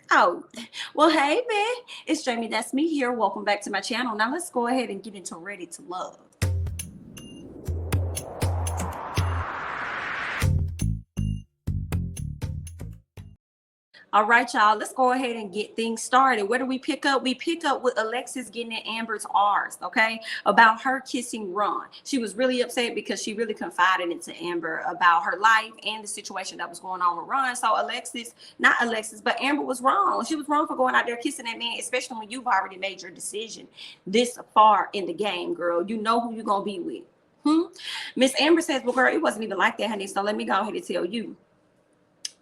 Oh, well, hey, man. It's Jamie. That's me here. Welcome back to my channel. Now, let's go ahead and get into Ready to Love. All right, y'all, let's go ahead and get things started. Where do we pick up? We pick up with Alexis getting in Amber's arms, okay, about her kissing Ron. She was really upset because she really confided into Amber about her life and the situation that was going on with Ron. So not Alexis, but Amber was wrong. She was wrong for going out there kissing that man, especially when you've already made your decision this far in the game, girl. You know who you're going to be with. Miss Amber says, well, girl, it wasn't even like that, honey. So let me go ahead and tell you.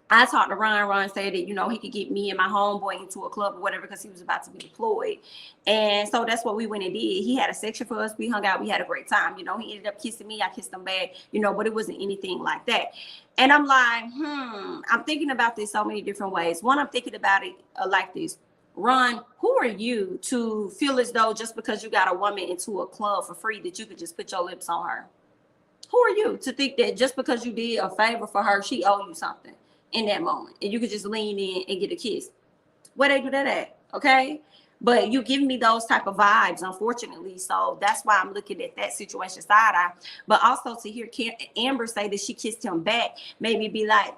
I talked to Ron. Ron said that, he could get me and my homeboy into a club or whatever because he was about to be deployed. And so that's what we went and did. He had a section for us. We hung out. We had a great time. He ended up kissing me. I kissed him back, but it wasn't anything like that. And I'm like, I'm thinking about this so many different ways. One, I'm thinking about it like this. Ron, who are you to feel as though just because you got a woman into a club for free that you could just put your lips on her? Who are you to think that just because you did a favor for her, she owe you something in that moment and you could just lean in and get a kiss? Where they do that at? Okay. But you give me those type of vibes, unfortunately. So that's why I'm looking at that situation side eye. But also to hear Amber say that she kissed him back made me be like,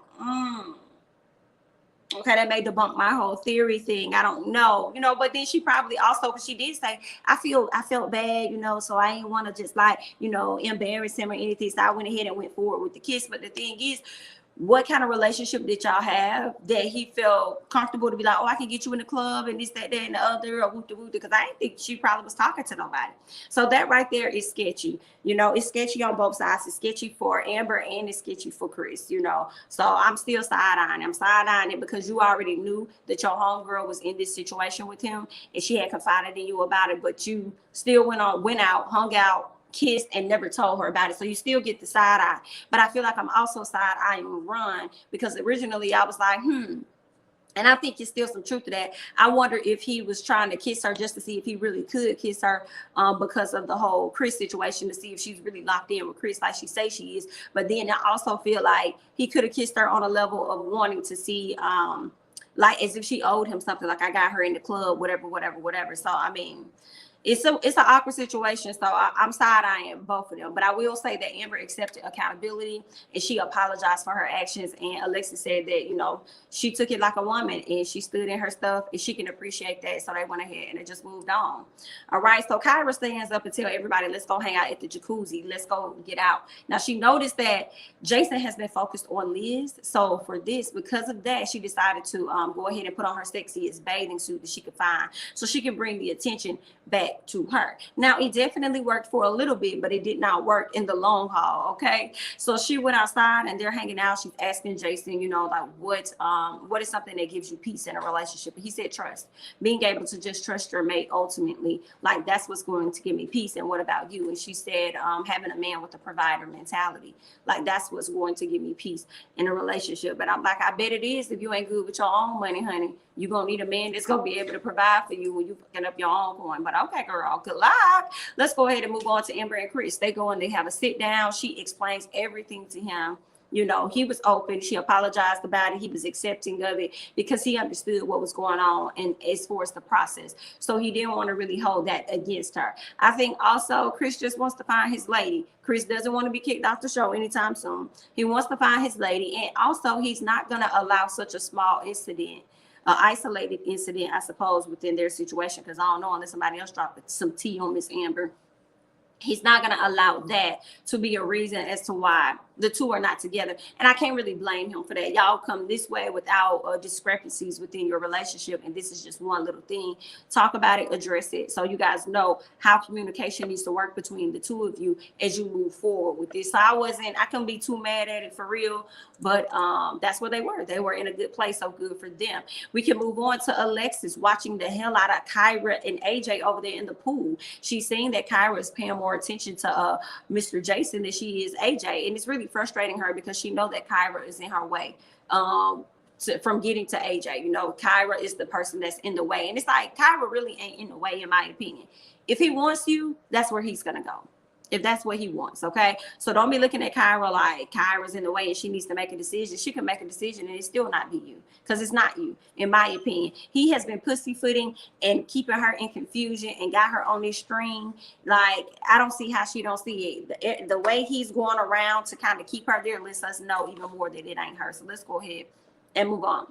okay, that may debunk my whole theory thing. I don't know, but then she probably also, because she did say, I felt bad, so I didn't want to just embarrass him or anything. So I went ahead and went forward with the kiss. But the thing is, what kind of relationship did y'all have that he felt comfortable to be like, oh, I can get you in the club and this, that, and the other, or whoop de whoop? Because I didn't think she probably was talking to nobody. So that right there is sketchy. It's sketchy on both sides. It's sketchy for Amber and it's sketchy for Chris, So I'm still side-eyeing. I'm side-eyeing it because you already knew that your homegirl was in this situation with him and she had confided in you about it, but you still went out, hung out, kissed, and never told her about it. So you still get the side eye. But I feel like I'm also side eyeing Ron because originally I was like, and I think there's still some truth to that. I wonder if he was trying to kiss her just to see if he really could kiss her because of the whole Chris situation, to see if she's really locked in with Chris like she say she is. But then I also feel like he could have kissed her on a level of wanting to see like as if she owed him something, like I got her in the club, whatever. So I mean, it's an awkward situation. So I'm side-eyeing both of them. But I will say that Amber accepted accountability and she apologized for her actions. And Alexis said that, she took it like a woman and she stood in her stuff and she can appreciate that. So they went ahead and it just moved on. All right. So Kyra stands up and tell everybody, let's go hang out at the jacuzzi. Let's go get out. Now, she noticed that Jason has been focused on Liz. So for this, because of that, she decided to go ahead and put on her sexiest bathing suit that she could find so she can bring the attention back to her. Now, it definitely worked for a little bit, but it did not work in the long haul. Okay. So she went outside and they're hanging out. She's asking Jason, like what is something that gives you peace in a relationship? And he said trust. Being able to just trust your mate ultimately, like that's what's going to give me peace. And what about you? And she said having a man with a provider mentality, like that's what's going to give me peace in a relationship. But I'm like, I bet it is. If you ain't good with your own money, honey, you're going to need a man that's going to be able to provide for you when you picking up your own coin. But okay, girl, good luck. Let's go ahead and move on to Amber and Chris. They go and they have a sit down. She explains everything to him. He was open. She apologized about it. He was accepting of it because he understood what was going on and as far as the process. So he didn't want to really hold that against her. I think also Chris just wants to find his lady. Chris doesn't want to be kicked off the show anytime soon. He wants to find his lady. And also he's not going to allow such a small incident, isolated incident, I suppose, within their situation, because I don't know unless somebody else dropped some tea on Miss Amber. He's not going to allow that to be a reason as to why the two are not together. And I can't really blame him for that. Y'all come this way without discrepancies within your relationship. And this is just one little thing. Talk about it, address it. So you guys know how communication needs to work between the two of you as you move forward with this. So I couldn't be too mad at it for real. But that's where they were. They were in a good place. So good for them. We can move on to Alexis watching the hell out of Kyra and AJ over there in the pool. She's seeing that Kyra is paying more attention to Mr. Jason than she is AJ. And it's really frustrating her because she know that Kyra is in her way from getting to AJ. Kyra is the person that's in the way. And it's like, Kyra really ain't in the way, in my opinion. If he wants you, that's where he's going to go. if that's what he wants. Okay, so don't be looking at Kyra like Kyra's in the way and she needs to make a decision. She can make a decision and it still not be you, because it's not you, in my opinion. He has been pussyfooting and keeping her in confusion and got her on this string. Like, I don't see how she don't see it. The way he's going around to kind of keep her there lets us know even more that it ain't her. So let's go ahead and move on.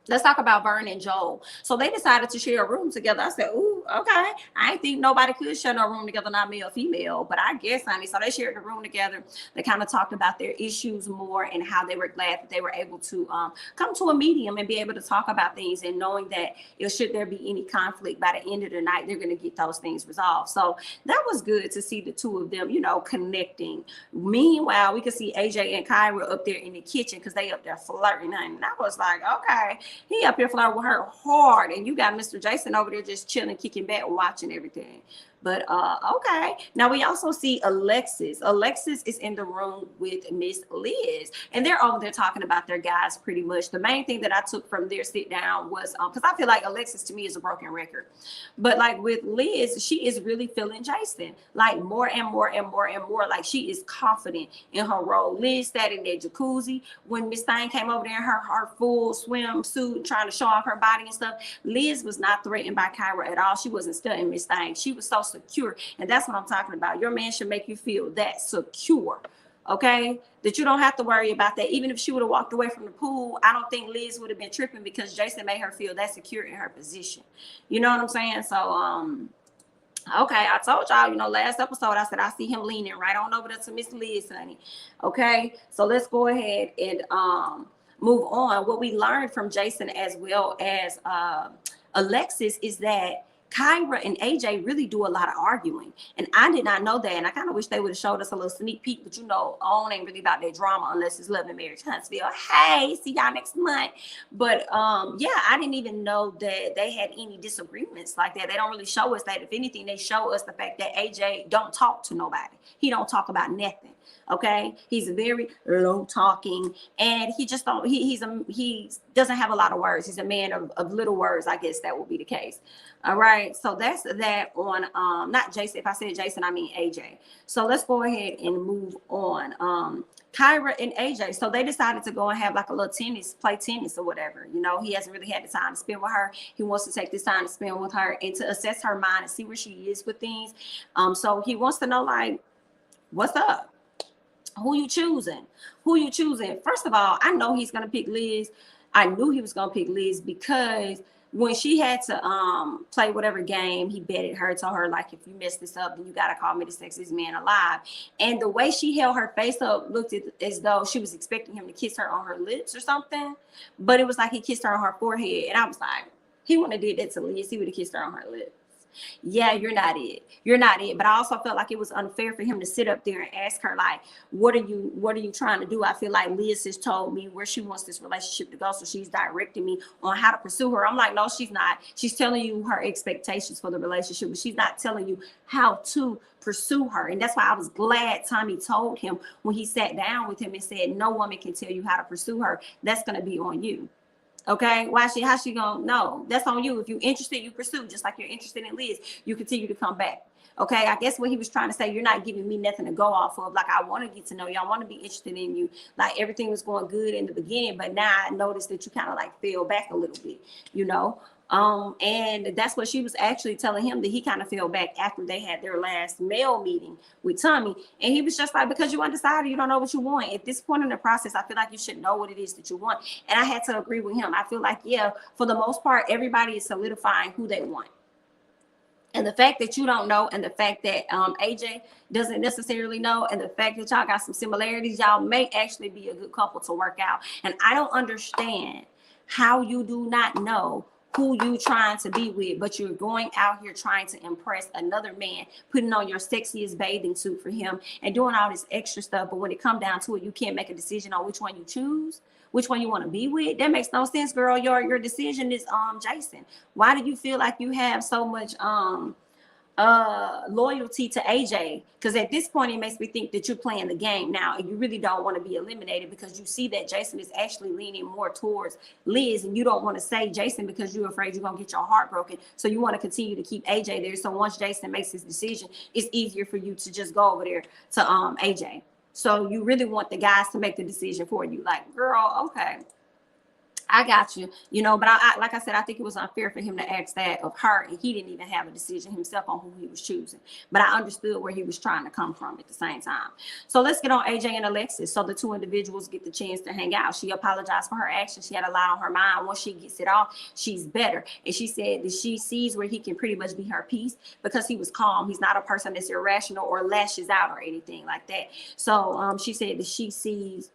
Let's talk about Veron and Joel. So they decided to share a room together. I said, ooh, okay. I didn't think nobody could share no room together, not male or female, but I guess, honey. So they shared the room together. They kind of talked about their issues more and how they were glad that they were able to come to a medium and be able to talk about things, and knowing that should there be any conflict, by the end of the night, they're going to get those things resolved. So that was good to see the two of them, connecting. Meanwhile, we could see AJ and Kyra up there in the kitchen because they up there flirting. And I was like, okay. He up here flirting with her hard, and you got Mr. Jason over there just chilling, kicking back, watching everything. But okay. Now we also see Alexis. Alexis is in the room with Miss Liz, and they're over there talking about their guys pretty much. The main thing that I took from their sit down was because I feel like Alexis to me is a broken record, but like with Liz, she is really feeling Jason like more and more and more and more. Like, she is confident in her role. Liz sat in that jacuzzi when Miss Thing came over there in her full swimsuit trying to show off her body and stuff. Liz was not threatened by Kyra at all. She wasn't studying Miss Thing. She was so secure, and that's what I'm talking about. Your man should make you feel that secure, okay, that you don't have to worry about that. Even if she would have walked away from the pool, I don't think Liz would have been tripping, because Jason made her feel that secure in her position. You know what I'm saying? So okay, I told y'all, last episode I said I see him leaning right on over there to Miss Liz, honey. Okay, so let's go ahead and move on. What we learned from Jason as well as Alexis is that Kyra and AJ really do a lot of arguing, and I did not know that, and I kind of wish they would have showed us a little sneak peek, but OWN ain't really about that drama unless it's Love and Marriage Huntsville. Hey, see y'all next month. But yeah, I didn't even know that they had any disagreements like that. They don't really show us that. If anything, they show us the fact that AJ don't talk to nobody. He don't talk about nothing. Okay, he's very low talking, and he just don't. He doesn't have a lot of words. He's a man of little words. I guess that will be the case. All right, so that's that on not Jason. If I said Jason, I mean AJ. So let's go ahead and move on. Kyra and AJ. So they decided to go and have like a little play tennis or whatever. He hasn't really had the time to spend with her. He wants to take this time to spend with her and to assess her mind and see where she is with things. So he wants to know, like, what's up? Who you choosing? First of all, I know he's gonna pick Liz. I knew he was gonna pick Liz because when she had to play whatever game, he betted her, told her, like, if you mess this up, then you gotta call me the sexiest man alive. And the way she held her face up looked as though she was expecting him to kiss her on her lips or something, but it was like he kissed her on her forehead, and I was like, he wouldn't have did that to Liz. He would have kissed her on her lips. Yeah, you're not it. But I also felt like it was unfair for him to sit up there and ask her, like, what are you trying to do? I feel like Liz has told me where she wants this relationship to go, so she's directing me on how to pursue her. I'm like, no, she's not. She's telling you her expectations for the relationship, but she's not telling you how to pursue her. And that's why I was glad Tommy told him when he sat down with him and said, no woman can tell you how to pursue her. That's going to be on you. Okay, how's she gonna know? That's on you. If you're interested, you pursue, just like you're interested in Liz. You continue to come back. Okay, I guess what he was trying to say, you're not giving me nothing to go off of. Like, I want to get to know you. I want to be interested in you. Like, everything was going good in the beginning, but now I noticed that you kind of like fell back a little bit, and that's what she was actually telling him, that he kind of fell back after they had their last male meeting with Tommy. And he was just like, because you undecided, you don't know what you want. At this point in the process, I feel like you should know what it is that you want. And I had to agree with him. I feel like, yeah, for the most part, everybody is solidifying who they want. And the fact that you don't know, and the fact that AJ doesn't necessarily know, and the fact that y'all got some similarities, y'all may actually be a good couple to work out. And I don't understand how you do not know who you trying to be with, but you're going out here trying to impress another man, putting on your sexiest bathing suit for him and doing all this extra stuff. But when it comes down to it, you can't make a decision on which one you choose, which one you want to be with. That makes no sense, girl. Your decision is Jason. Why do you feel like you have so much loyalty to AJ, because at this point it makes me think that you're playing the game now and you really don't want to be eliminated, because you see that Jason is actually leaning more towards Liz, and you don't want to say Jason because you're afraid you're gonna get your heart broken, so you want to continue to keep AJ there. So once Jason makes his decision, it's easier for you to just go over there to AJ. So you really want the guys to make the decision for you. Like, girl, okay, I got you, you know, but I like I said, I think it was unfair for him to ask that of her, and he didn't even have a decision himself on who he was choosing. But I understood where he was trying to come from at the same time. So let's get on AJ and Alexis. So the two individuals get the chance to hang out. She apologized for her actions. She had a lot on her mind. Once she gets it off, she's better. And she said that she sees where he can pretty much be her peace, because he was calm. He's not a person that's irrational or lashes out or anything like that. So she said that she sees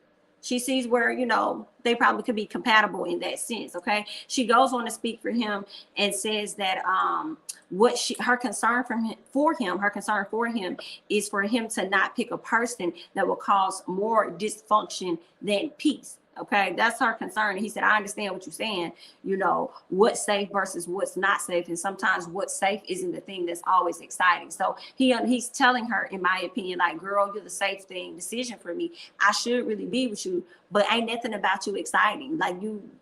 where, you know, they probably could be compatible in that sense. Okay. She goes on to speak for him and says that her concern for him is for him to not pick a person that will cause more dysfunction than peace. Okay, that's her concern. And he said, I understand what you're saying, you know, what's safe versus what's not safe. And sometimes what's safe isn't the thing that's always exciting. So he's telling her, in my opinion, like, girl, you're the safe decision for me. I should really be with you, but ain't nothing about you exciting. Like,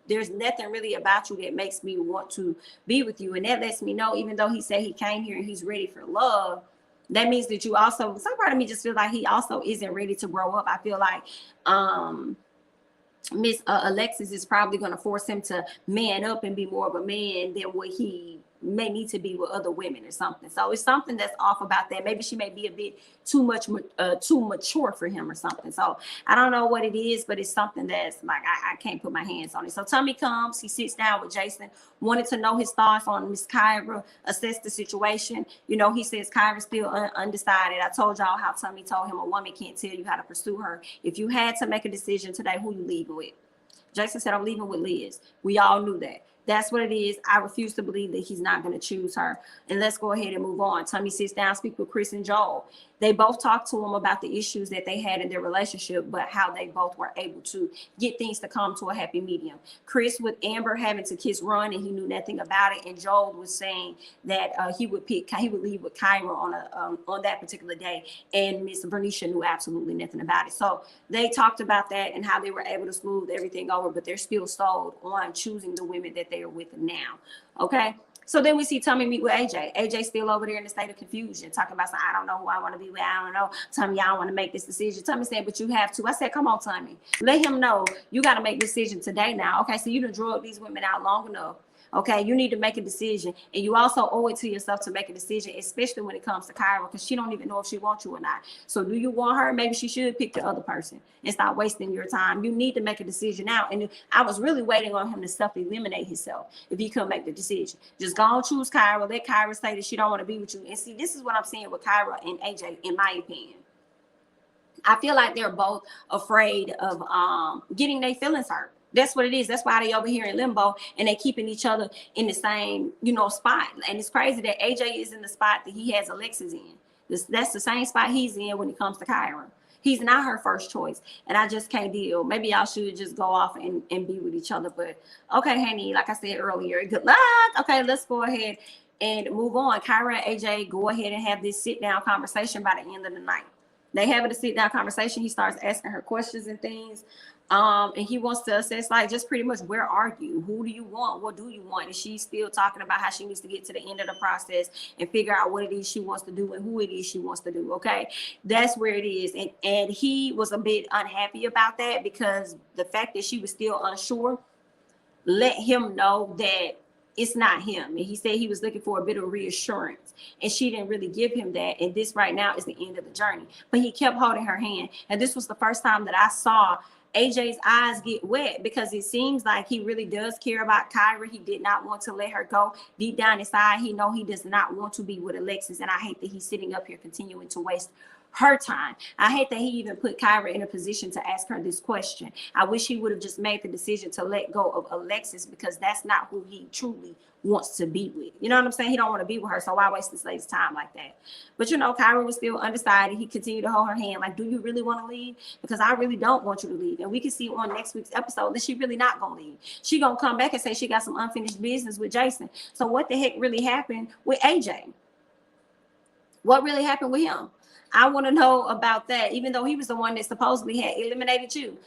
there's nothing really about you that makes me want to be with you. And that lets me know, even though he said he came here and he's ready for love, that means that you also, some part of me just feel like he also isn't ready to grow up. I feel like, Miss Alexis is probably going to force him to man up and be more of a man than what he may need to be with other women or something. So it's something that's off about that. Maybe she may be a bit too mature for him or something. So I don't know what it is, but it's something that's like, I can't put my hands on it. So Tommy comes, he sits down with Jason, wanted to know his thoughts on Miss Kyra, assess the situation. You know, he says Kyra's still undecided. I told y'all how Tommy told him a woman can't tell you how to pursue her. If you had to make a decision today, who you leaving with? Jason said, I'm leaving with Liz. We all knew that. That's what it is. I refuse to believe that he's not going to choose her. And let's go ahead and move on. Tommy sits down, speak with Chris and Joel. They both talked to him about the issues that they had in their relationship, but how they both were able to get things to come to a happy medium. Chris with Amber having to kiss Ron, and he knew nothing about it. And Joel was saying that he would leave with Kyra on that particular day. And Miss Bernicia knew absolutely nothing about it. So they talked about that and how they were able to smooth everything over, but they're still sold on choosing the women that they are with now. Okay. So then we see Tommy meet with AJ. AJ still over there in a state of confusion, talking about, I don't know who I want to be with. I don't know. Tommy, I don't want to make this decision. Tommy said, but you have to. I said, come on, Tommy. Let him know you got to make a decision today now. Okay, so you done drug these women out long enough. Okay, you need to make a decision. And you also owe it to yourself to make a decision, especially when it comes to Kyra, because she don't even know if she wants you or not. So do you want her? Maybe she should pick the other person and stop wasting your time. You need to make a decision now. And I was really waiting on him to self-eliminate himself if he couldn't make the decision. Just go and choose Kyra. Let Kyra say that she don't want to be with you. And see, this is what I'm seeing with Kyra and AJ, in my opinion. I feel like they're both afraid of getting their feelings hurt. That's what it is. That's why they over here in limbo, and they keeping each other in the same, spot. And it's crazy that AJ is in the spot that he has Alexis in. That's the same spot he's in when it comes to Kyra. He's not her first choice, and I just can't deal. Maybe y'all should just go off and be with each other. But okay, honey, like I said earlier, good luck. Okay, let's go ahead and move on. Kyra and AJ go ahead and have this sit-down conversation by the end of the night. They have a sit-down conversation. He starts asking her questions and things. And he wants to assess, like, just pretty much, where are you? Who do you want? What do you want? And she's still talking about how she needs to get to the end of the process and figure out what it is she wants to do and who it is she wants to do. Okay, that's where it is. And he was a bit unhappy about that, because the fact that she was still unsure let him know that it's not him. And he said he was looking for a bit of reassurance, and she didn't really give him that. And this right now is the end of the journey. But he kept holding her hand. And this was the first time that I saw AJ's eyes get wet, because it seems like he really does care about Kyra. He did not want to let her go. Deep down inside, he know he does not want to be with Alexis. And I hate that he's sitting up here continuing to waste her time. I hate that he even put Kyra in a position to ask her this question. I wish he would have just made the decision to let go of Alexis, because that's not who he truly wants to be with. You know what I'm saying? He don't want to be with her, so why waste this lady's time like that? But Kyra was still undecided. He continued to hold her hand, like, do you really want to leave? Because I really don't want you to leave. And we can see on next week's episode that she really not gonna leave. She gonna come back and say she got some unfinished business with Jason. So what the heck really happened with AJ? What really happened with him? I want to know about that, even though he was the one that supposedly had eliminated you.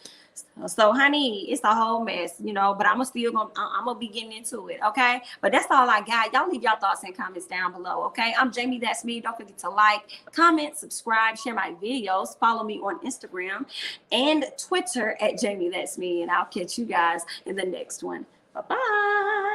So, honey, it's a whole mess, you know, but I'm gonna be getting into it, okay? But that's all I got. Y'all leave y'all thoughts and comments down below, okay? I'm Jamie, that's me. Don't forget to like, comment, subscribe, share my videos, follow me on Instagram and Twitter at Jamie, that's me, and I'll catch you guys in the next one. Bye-bye.